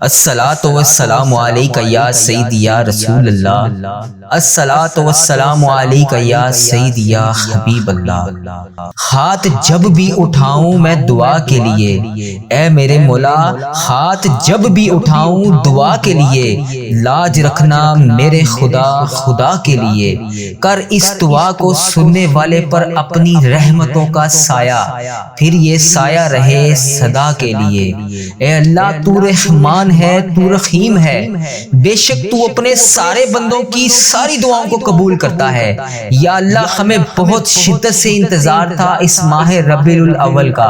الصلاۃ والسلام علیک یا سیدی یا رسول اللہ، الصلاۃ والسلام علیک یا سیدی یا حبیب اللہ۔ ہاتھ جب بھی اٹھاؤں میں دعا کے لیے، اے میرے مولا ہاتھ جب بھی اٹھاؤں دعا کے لیے، لاج رکھنا میرے خدا خدا کے لیے، کر اس دعا کو سننے والے پر اپنی رحمتوں کا سایہ، پھر یہ سایہ رہے صدا کے لیے۔ اے اللہ تو رحمان ہے، تو رحیم ہے، بے شک تو اپنے سارے بندوں کی ساری دعاؤں کو قبول کرتا ہے۔ یا اللہ ہمیں بہت شدت سے انتظار تھا اس ماہ ربیع الاول کا۔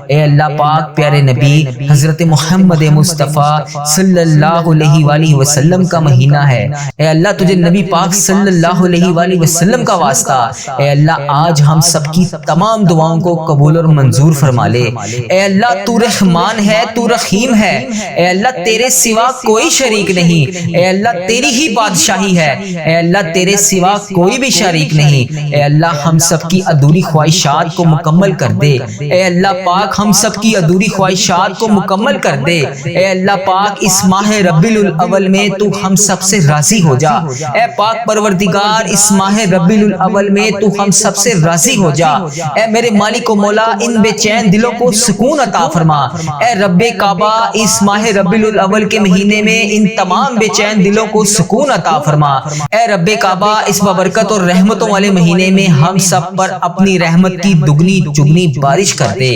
اے اللہ پاک پیارے نبی حضرت محمد مصطفیٰ صلی اللہ علیہ وآلہ وسلم کا مہینہ ہے۔ اے اللہ تجھے نبی پاک صلی اللہ علیہ وآلہ وسلم کا واسطہ، اے اللہ آج ہم سب کی تمام دعاؤں کو قبول اور منظور فرما لے۔ اے اللہ تو رحمان ہے، تو رحیم ہے، اے اللہ تیرے سوا کوئی شریک نہیں، اے اللہ تیری ہی بادشاہی ہے، اے اللہ تیرے سوا کوئی بھی شریک نہیں۔ اے اللہ ہم سب کی ادھوری خواہشات کو مکمل کر دے، اے اللہ پاک ہم سب کی ادھوری خواہشات کو مکمل کر دے۔ اے اللہ پاک اس ماہ ربیع الاول میں تو ہم سب سے راضی ہو جا، اے پاک پروردگار اس ماہ ربیع الاول میں تو ہم سب سے راضی ہو جا۔ اے میرے مالک و مولا ان بے چین دلوں کو سکون عطا فرما۔ اے رب کعبہ اس ماہ ربیع الاول کے مہینے میں ان تمام بے چین دلوں کو سکون عطا فرما۔ اے رب کعبہ اس بابرکت اور رحمتوں والے مہینے میں ہم سب پر اپنی رحمت کی دگنی چگنی بارش کر دے۔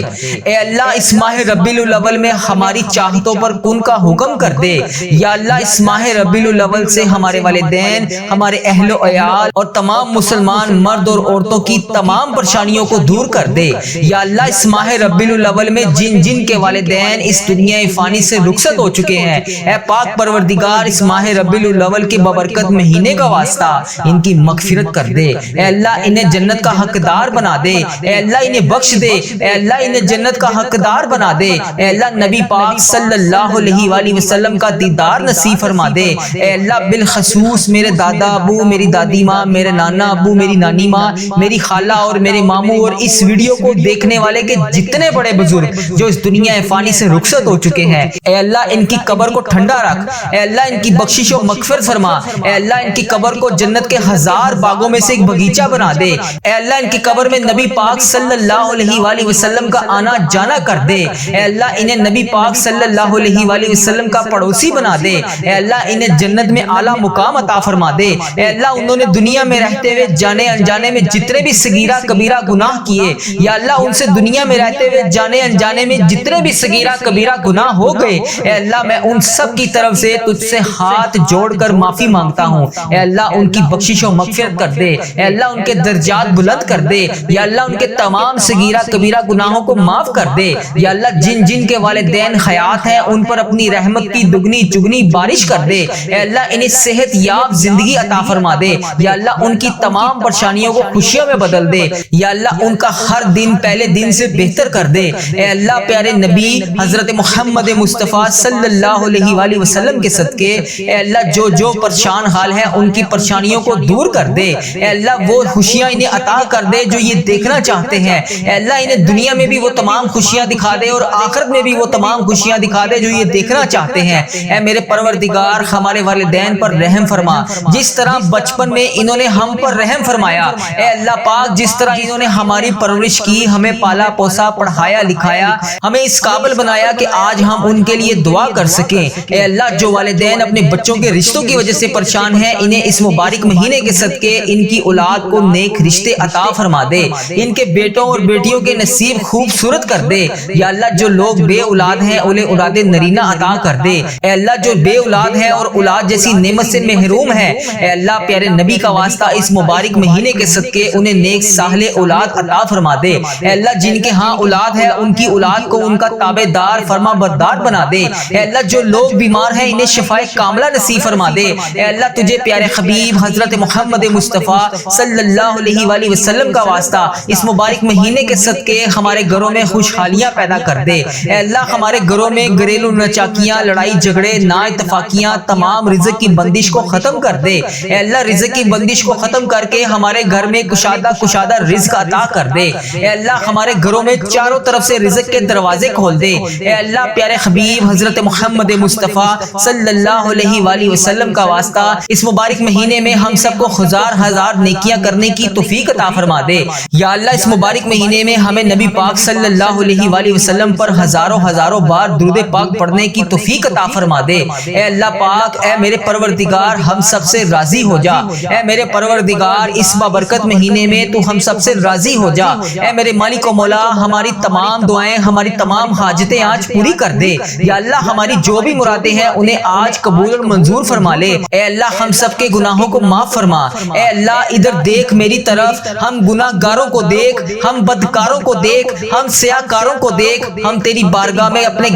اے اللہ اس ماہ ربیع الاول میں ہماری چاہتوں پر کن کا حکم کر دے۔ یا اللہ اس ماہ ربیع الاول سے ہمارے والدین، ہمارے اہل و عیال اور تمام مسلمان مرد اور عورتوں کی تمام پریشانیوں کو دور کر دے۔ یا اللہ اس ماہ ربیع الاول میں جن جن کے والدین اس دنیا فانی سے رخصت ہو چکے ہیں، اے پاک پروردگار اس ماہ ربیع الاول کے بابرکت مہینے کا واسطہ ان کی مغفرت کر دے۔ اے اللہ انہیں جنت کا حقدار بنا دے، اے اللہ انہیں بخش دے، اے اللہ انہیں جنت کا حقدار بنا دے۔ اے اللہ نبی پاک صلی اللہ علیہ وآلہ وسلم کا دیدار نصیب فرما دے۔ اے اللہ بالخصوص میرے دادا ابو، میری دادی ماں، میرے نانا ابو، میری نانی ماں، میری خالہ اور میرے ماموں اور اس ویڈیو کو دیکھنے والے کے جتنے بڑے بزرگ جو اس دنیا فانی سے رخصت ہو چکے ہیں، اے اللہ ان کی قبر کو ٹھنڈا رکھ، اے اللہ ان کی بخشش و مغفرت فرما۔ اے اللہ ان کی قبر کو جنت کے ہزار باغوں میں سے ایک باغیچہ بنا دے۔ اے اللہ ان کی قبر میں نبی پاک صلی اللہ علیہ وآلہ وسلم کا آنا جانا کر دے۔ اے اللہ انہیں نبی پاک صلی اللہ علیہ وآلہ وسلم کا پڑوسی بنا دے۔ اے اللہ انہیں جنت میں اعلیٰ مقام عطا فرما دے۔ اے اللہ انہوں نے دنیا میں رہتے ہوئے جانے انجانے میں جتنے بھی صغیرہ کبیرہ گناہ کیے، یا اللہ ان سے دنیا میں رہتے ہوئے جانے انجانے میں جتنے بھی صغیرہ کبیرہ گناہ ہو گئے، اے اللہ میں ان سب کی طرف سے تجھ سے ہاتھ جوڑ کر معافی مانگتا ہوں۔ اے اللہ ان کی بخشش و مغفرت کر دے، اے اللہ ان کے درجات بلند کر دے، یا اللہ ان کے تمام صغیرہ کبیرہ گناہوں کو معاف کر دے۔ یا اللہ جن جن کے والدین حیات ہیں ان پر اپنی رحمت کی دگنی چگنی بارش کر دے۔ اے اللہ انہیں صحت یاب زندگی عطا فرما دے۔ یا اللہ ان کی تمام پریشانیوں کو خوشیوں میں بدل دے۔ یا اللہ ان کا ہر دن پہلے دن سے بہتر کر دے۔ اے اللہ پیارے نبی حضرت محمد مصطفیٰ صلی اللہ علیہ وآلہ وسلم کے صدقے اے اللہ جو جو پریشان حال ہے ان کی پریشانیوں کو دور کر دے۔ اے اللہ وہ خوشیاں انہیں عطا کر دے جو یہ دیکھنا چاہتے ہیں۔ اے اللہ انہیں دنیا میں بھی وہ تمام خوشیاں دکھا دے اور آخرت میں بھی وہ تمام خوشیاں دکھا دے جو یہ دیکھنا چاہتے ہیں۔ اے میرے پروردگار ہمارے والدین پر رحم فرما، جس طرح بچپن میں انہوں نے ہم پر رحم فرمایا۔ اے اللہ پاک جس طرح انہوں نے ہماری پرورش کی، ہمیں پالا پوسا، پڑھایا لکھایا، ہمیں اس قابل بنایا کہ آج ہم ان کے لیے دعا کر سکیں۔ اے اللہ جو والدین اپنے بچوں کے رشتوں کی وجہ سے پریشان ہیں، انہیں اس مبارک مہینے کے صدقے ان کی اولاد کو نیک رشتے عطا فرما دے، ان کے بیٹوں اور بیٹیوں کے نصیب خوبصورت کر دے۔ یا اللہ جو لوگ بے اولاد ہیں انہیں اولاد نرینہ عطا کر دے۔ اے اللہ جو بے اولاد ہیں اور اولاد جیسی نعمت سے محروم ہیں، اے اللہ پیارے نبی کا واسطہ اس مبارک مہینے کے صدقے انہیں نیک صالح اولاد عطا فرما دے۔ اے اللہ جن کے ہاں اولاد ہے ان کی اولاد کو ان کا تابع دار فرما بردار بنا دے۔ اے اللہ جو لوگ بیمار ہیں انہیں شفائے کاملہ نصیب فرما دے۔ اے اللہ تجھے پیارے حبیب حضرت محمد مصطفیٰ صلی اللہ علیہ وآلہ وسلم کا واسطہ اس مبارک مہینے کے صدقے ہمارے گھروں میں خوشحالیاں پیدا کر دے۔ اے اللہ ہمارے گھروں میں گھریلو ناچاکیاں، لڑائی جھگڑے، نا اتفاقیاں، تمام رزق کی بندش کو ختم کر دے۔ اے اللہ رزق کی بندش کو ختم کر کے ہمارے گھر میں کشادہ رزق عطا کر دے۔ اے اللہ ہمارے گھروں میں چاروں طرف سے رزق کے دروازے کھول دے۔ اے اللہ پیارے حبیب حضرت محمد مصطفیٰ صلی اللہ علیہ وآلہ وسلم کا واسطہ اس مبارک مہینے میں ہم سب کو ہزار نیکیاں کرنے کی توفیق عطا فرما دے۔ یا اللہ اس مبارک مہینے میں ہمیں نبی پاک صلی اللہ علیہ وآلہ وسلم پر ہزاروں بار درود پاک پڑھنے کی توفیق عطا فرما دے۔ اے اللہ پاک، اے میرے پروردگار، ہم سب سے راضی ہو جا۔ اے میرے پروردگار، اس بابرکت مہینے میں تو ہم سب سے راضی ہو جا۔ اے میرے مالک و مولا، ہماری تمام دعائیں، ہماری تمام حاجتیں آج پوری کر دے۔ یا اللہ ہماری جو بھی مرادیں ہیں انہیں آج قبول اور منظور فرما لے۔ اے اللہ ہم سب کے گناہوں کو معاف فرما۔ اے اللہ ادھر دیکھ میری طرف، ہم گناہ گاروں کو دیکھ، ہم بدکاروں کو دیکھ، ہم سیاکاروں کو دیکھ، ہم تیری بارگاہ میں اپنے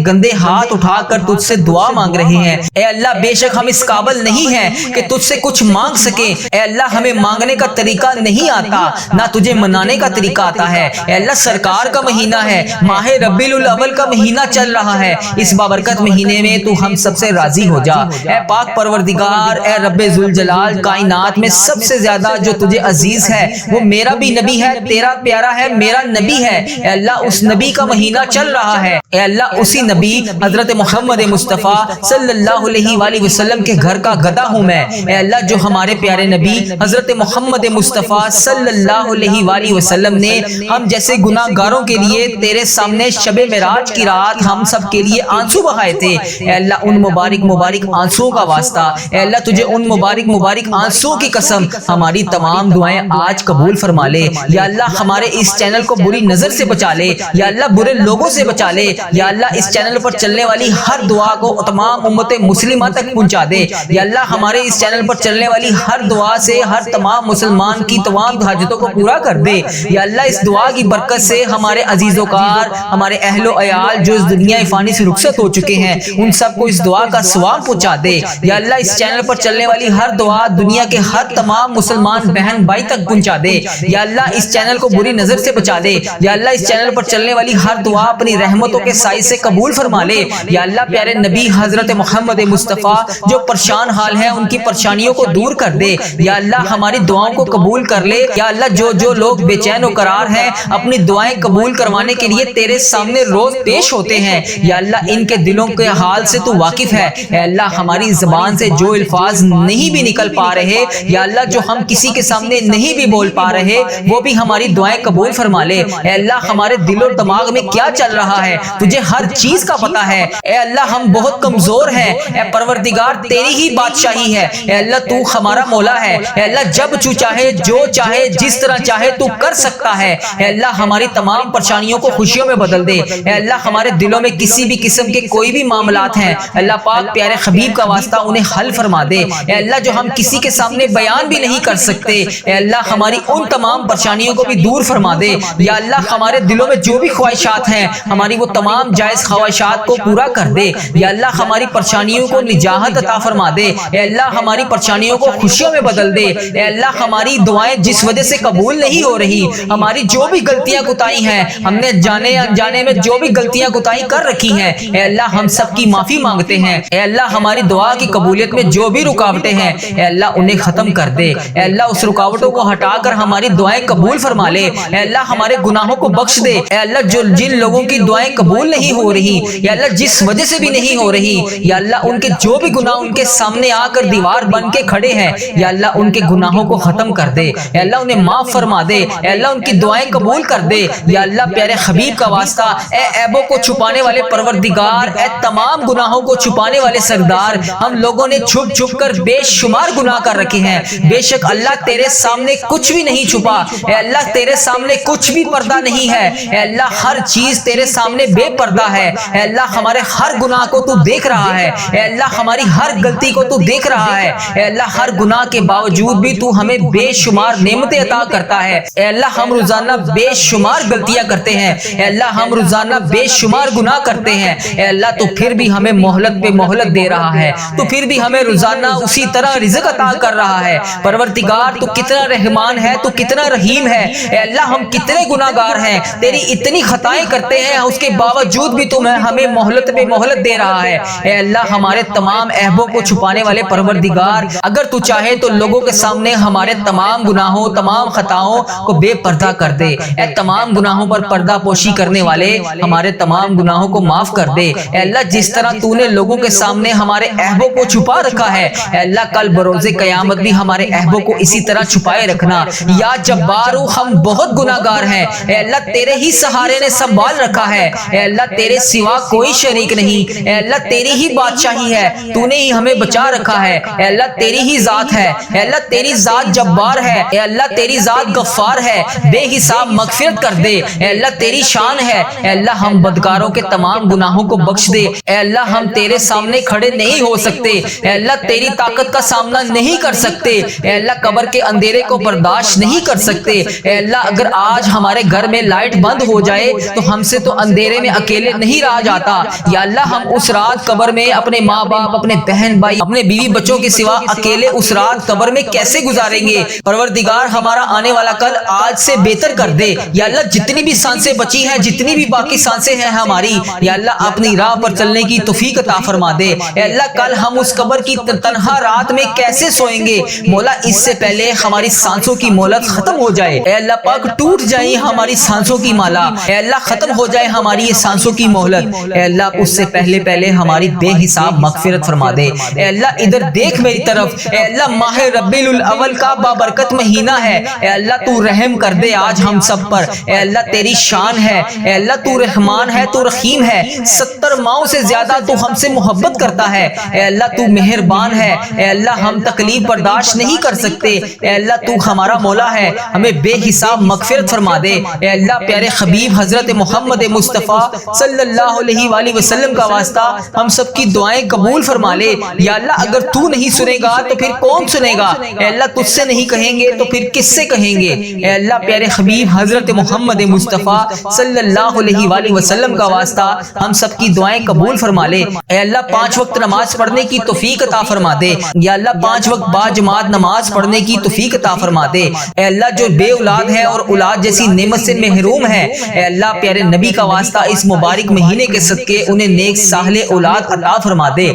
گندے ہاتھ اٹھا کر تجھ سے دعا مانگ رہے ہیں۔ اے اللہ بے شک ہم اس قابل نہیں ہیں کہ تجھ سے کچھ مانگ سکیں۔ اے اللہ ہمیں مانگنے کا طریقہ نہیں آتا، نہ تجھے منانے کا طریقہ آتا ہے۔ اے اللہ سرکار کا مہینہ ہے، ماہ ربیع الاول کا مہینہ چل رہا ہے، اس بابرکت مہینے میں تو ہم سب سے راضی ہو جا۔ اے پاک پروردگار، اے رب ذوالجلال، کائنات میں سب سے زیادہ جو تجھے عزیز ہے وہ میرا بھی نبی ہے، تیرا پیارا ہے، میرا نبی ہے۔ اے اللہ اس نبی کا مہینہ چل رہا ہے، اے اللہ اسی نبی حضرت محمد مصطفیٰ صلی اللہ علیہ وآلہ وسلم کے گھر کا گدا ہوں میں۔ اے اللہ جو ہمارے پیارے نبی حضرت محمد مصطفیٰ صلی اللہ علیہ وآلہ وسلم نے ہم جیسے گناہ گاروں کے لیے تیرے سامنے شب معراج کی رات ہم سب کے لیے آنسو بہائے تھے، اے اللہ ان مبارک آنسوں کا واسطہ، اے اللہ تجھے ان مبارک آنسوں کی قسم ہماری تمام دعائیں آج قبول فرما لے۔ یا اللہ ہمارے اس چینل کو بری نظر سے بچا لے، یا اللہ برے لوگوں سے بچا لے، یا اللہ اس چینل پر چلنے والی ہر دعا کو تمام امت مسلمہ تک پہنچا دے۔ یا اللہ ہمارے اس چینل پر چلنے والی ہر دعا سے ہر تمام مسلمان کی تمام حاجتوں کو پورا کر دے۔ یا اللہ اس دعا کی برکت سے ہمارے عزیز و کار، ہمارے اہل و عیال جو اس دنیا فانی سے رخصت ہو چکے ہیں ان سب کو اس دعا کا ثواب پہنچا دے۔ یا اللہ اس چینل پر چلنے والی ہر دعا دنیا کے ہر تمام مسلمان بہن بھائی تک پہنچا دے۔ یا اللہ اس چینل کو بری نظر سے بچا دے۔ یا اللہ اس چینل پر چلنے والی ہر دعا اپنی رحمتوں کے سائے سے قبول فرما لے۔ یا اللہ پیارے نبی حضرت محمد مصطفیٰ جو پریشان حال ہیں ان کی پریشانیوں کو دور کر دے۔ یا اللہ ہماری دعاؤں کو قبول کر لے۔ یا اللہ جو لوگ بے چین و قرار ہیں اپنی دعائیں قبول کروانے کے لیے تیرے سامنے روز پیش ہوتے ہیں، یا اللہ ان کے دلوں کے حال سے تو واقف ہے۔ اے اللہ ہماری زبان سے جو الفاظ نہیں بھی نکل پا رہے، یا اللہ جو ہم کسی کے سامنے نہیں بھی بول پا رہے وہ بھی ہماری دعائیں قبول فرما لے۔ اے اللہ ہمارے دل و دماغ میں کیا چل رہا ہے تجھے ہر چیز کا پتہ ہے۔ اے اللہ ہم بہت کمزور ہیں، اے پروردگار تیری ہی بادشاہی ہے، اے اللہ تو ہمارا مولا ہے۔ اے اللہ جب تو چاہے جو چاہے جس طرح چاہے تو کر سکتا ہے۔ اے اللہ ہماری تمام پریشانیوں کو خوشیوں میں بدل دے۔ اے اللہ ہمارے دلوں میں کسی بھی قسم کے کوئی بھی معاملات ہیں اللہ پاک پیارے حبیب کا واسطہ انہیں حل فرما دے۔ اے اللہ جو ہم کسی کے سامنے بیان بھی نہیں کر سکتے، اے اللہ ہماری ان تمام پریشانیوں کو بھی دور فرما دے۔ یا اللہ ہمارے دلوں میں جو بھی خواہشات ہیں ہماری وہ تمام جائز خواہشات کو پورا کر دے۔ یا اللہ ہماری پریشانیوں کو نجات عطا فرما دے۔ اے اللہ ہماری پریشانیوں کو خوشیوں میں بدل دے۔ اے اللہ ہماری دعائیں جس وجہ سے قبول نہیں ہو رہی، ہماری جو بھی غلطیاں کوتاہی ہیں، ہم نے جانے انجانے میں جو بھی غلطیاں کوتاہی کر رکھی ہیں، اے اللہ ہم سب کی معافی مانگتے ہیں۔ اے اللہ ہماری دعا کی قبولیت میں جو بھی رکاوٹیں ہیں اے اللہ انہیں ختم کر دے۔ اے اللہ اس رکاوٹوں کو ہٹا کر ہماری دعائیں قبول فرما لے۔ اے اللہ ہمارے گناہوں کو بخش دے۔ اے اللہ جن لوگوں کی دعائیں قبول نہیں ہو رہی، یا اللہ جس وجہ سے بھی نہیں ہو رہی، یا اللہ ان کے جو بھی گناہ ان کے سامنے آ کر دیوار بن کے کھڑے ہیں، یا اللہ ان کے گناہوں کو ختم کر دے۔ اے اللہ انہیں معاف فرما دے۔ اے اللہ ان کی دعائیں قبول کر دے۔ یا اللہ پیارے حبیب کا واسطہ، اے عیبوں کو چھپانے والے پروردگار، اے تمام گناہوں کو چھپانے والے سردار، ہم لوگوں نے چھپ چھپ کر بے شمار گناہ کر رکھے ہیں۔ بے شک اللہ تیرے سامنے کچھ بھی نہیں چھپا، اے اللہ تیرے سامنے کچھ بھی پردہ نہیں ہے، اے اللہ ہر چیز تیرے سامنے بے پردہ ہے۔ اے اللہ ہمارے ہر گناہ کو تو دیکھ رہا ہے، اے اللہ ہماری ہر غلطی کو تو دیکھ رہا ہے۔ اے اللہ ہر گناہ کے باوجود بھی تو ہمیں بے شمار نعمتیں عطا کرتا ہے۔ اے اللہ ہم روزانہ بے شمار غلطیاں کرتے ہیں، اے اللہ ہم روزانہ بے شمار گناہ کرتے ہیں، اے اللہ تو پھر بھی ہمیں مہلت پہ مہلت دے رہا ہے، تو پھر بھی ہمیں روزانہ اسی طرح رزق عطا کر رہا ہے۔ پروردگار تو کتنا رحمان ہے، تو کتنا رحیم ہے۔ اے اللہ ہم کتنے گناہ گار ہیں، تیری اتنی خطائیں کرتے ہیں، اس کے باوجود بھی تم ہمیں مہلت پہ مہلت دے رہا ہے۔ اے اللہ ہمارے تمام عیبوں کو چھپانے والے پروردگار، اگر تو چاہے تو لوگوں کے سامنے ہمارے تمام گناہوں تمام خطاؤں کو بے پردہ کر دے۔ اے تمام گناہوں پر پردہ پوشی کرنے والے ہمارے تمام گناہوں کو معاف کر دے۔ اے اللہ جس طرح تو نے لوگوں کے سامنے ہمارے عیبوں کو چھپا رکھا ہے اے اللہ کل بروز قیامت بھی ہمارے عیبوں کو اسی طرح چھپائے رکھنا یا جبارو ہم بہت گناہگار ہیں اے اللہ تیرے ہی سہارے نے سنبھال رکھا ہے اے اللہ تیرے سوا کوئی شریک نہیں اے اللہ تیری ہی بادشاہی ہے تو نے ہی ہمیں بچا رکھا ہے اے اللہ تیری ہی ذات ہے اے اللہ تیری ذات جبار ہے اے اللہ تیری ذات غفار ہے بے حساب مغفرت کر دے اے اللہ تیری شان ہے اے اللہ ہم بدکاروں کے تمام گناہوں کو بخش دے اے اللہ ہم تیرے سامنے کھڑے نہیں ہو سکتے اے اللہ تیری طاقت کا سامنا نہیں کر سکتے اے اللہ قبر کے اندھیرے کو برداشت نہیں کر سکتے اے اللہ اگر آج ہمارے گھر میں لائٹ بند ہو جائے تو ہم سے تو اندھیرے میں اکیلے نہیں رہا جاتا یا اللہ ہم اس رات قبر میں اپنے ماں باپ اپنے بہن بھائی اپنے بیوی بچوں کے سوا اکیلے اس رات قبر میں کیسے گزاریں گے پروردگار ہمارا آنے والا کل آج سے بہتر کر دے یا اللہ جتنی بھی سانسیں بچی ہیں جتنی بھی باقی سانسیں ہیں ہماری یا اللہ اپنی راہ پر چلنے کی توفیق عطا فرما دے اے اللہ کل ہم اس قبر کی تنہا رات میں کیسے سوئیں گے مولا اس سے پہلے ہماری سانسوں کی مہلت ختم ہو جائے اے اللہ پاک ٹوٹ جائیں ہماری سانسوں کی مالا اے اللہ ختم ہو جائے ہماری یہ سانسوں کی مہلت اے اللہ اس سے پہلے ہماری بے حساب مغفرت فرما دے اے اللہ ادھر دیکھ میری طرف اے اللہ ماہ ربیع الاول کا بابرکت مہینہ ہے اے اللہ تو رحم کر دے آج ہم سب پر اے اللہ تیری شان ہے اے اللہ تو رحمان ہے تو رحیم ہے 70 ماؤں سے زیادہ تو ہم سے محبت کرتا ہے اے اللہ تو مہربان ہے اے اللہ ہم تکلیف برداشت نہیں کر سکتے اے اللہ تو ہمارا مولا ہے ہمیں بے حساب مغفرت فرما دے اے اللہ پیارے حبیب حضرت محمد مصطفیٰ صلی اللہ علیہ وآلہ وسلم کا واسطہ ہم سب کی دعائیں قبول فرما لے یا اللہ اگر تو نہیں سنے گا تو پھر کون سنے گا اے اللہ تجھ سے نہیں کہیں گے تو پھر کس سے کہیں گے اے اللہ پیارے حبیب حضرت محمد مصطفیٰ صلی اللہ علیہ وآلہ وسلم کا واسطہ ہم سب کی دعائیں قبول فرما لے اے اللہ 5 وقت نماز پڑھنے کی توفیق عطا فرما دے یا اللہ 5 وقت با جماعت نماز پڑھنے کی توفیق عطا فرما دے اے اللہ جو بے اولاد ہے اور اولاد جیسی نعمت سے محروم ہے اے اللہ پیارے نبی کا واسطہ اس مبارک مہینے کے صدقے انہیں نیک صالح اولاد عطا فرما دے